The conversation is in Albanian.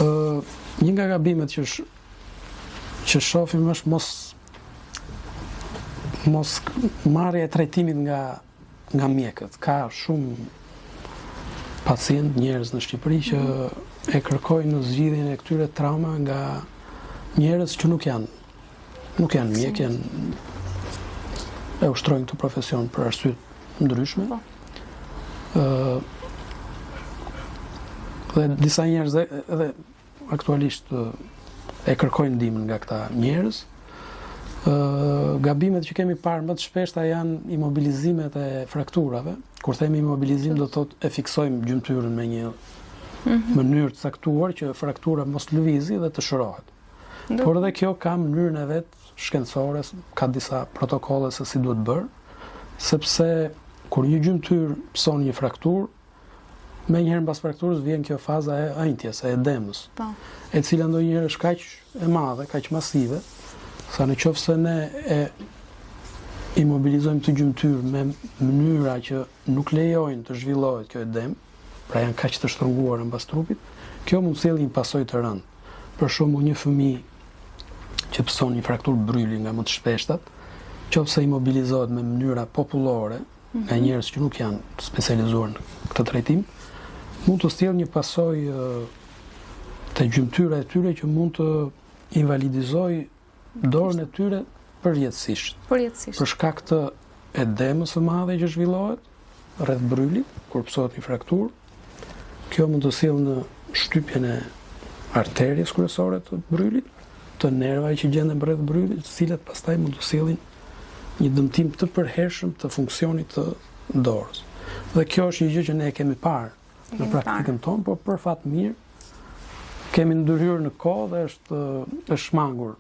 Një nga gabimet që shohim është mos marrja e trajtimit nga mjekët. Ka shumë pacient, njerëz në Shqipëri që e kërkojnë në zgjidhjen e këtyre trauma nga njerëz që nuk janë mjek, e ushtrojnë këtë profesion për arsye ndryshme. Dhe disa njerëz edhe aktualisht e kërkojnë ndihmën nga këta njerëz. Gabimet që kemi parë më të shpeshta janë imobilizimet e frakturave. Kur themi imobilizim do thotë e fiksojmë gjymtyrën me një mënyrë të caktuar që fraktura mos lëvizi dhe të shërohet. Por edhe kjo ka mënyrën e vet shkencore, ka disa protokolle se si duhet bërë, sepse kur një gjymtyr pson një frakturë, me njëherë mbas frakturës vjen kjo faza e ëntjes, e edemës, e cila ndonjëherë është kaq e madhe, kaq masive, sa në qoftë se ne e imobilizojmë të gjymtyr me mënyra që nuk lejojnë të zhvillohet kjo edem, pra janë kaq të shtrënguara mbas trupit, kjo mund të sjellë një pasojë të rëndë. Për shembull, një fëmijë që pson një frakturë bryli nga më të shpeshtat, qoftë se imobilizohet me mënyra popullore, nga njerëz që nuk janë specializuar në këtë trajtim, mund të sjellë një pasojë të gjymtyra e tyre që mund të invalidizojë dorën e tyre përjetësisht. Për shkak të edemës së madhe që zhvillohet rreth brylit kur psohet një frakturë, kjo mund të sjellë në shtypjen e arterjes kryesore të brylit, të nervave që gjenden rreth brylit, të cilat pastaj mund të sjellin një dëmtim të përhershëm të funksionit të dorës. Dhe kjo është një gjë që ne e kemi parë në praktikën tonë, por për fat mirë kemi ndërhyrë në kohë dhe është shmangur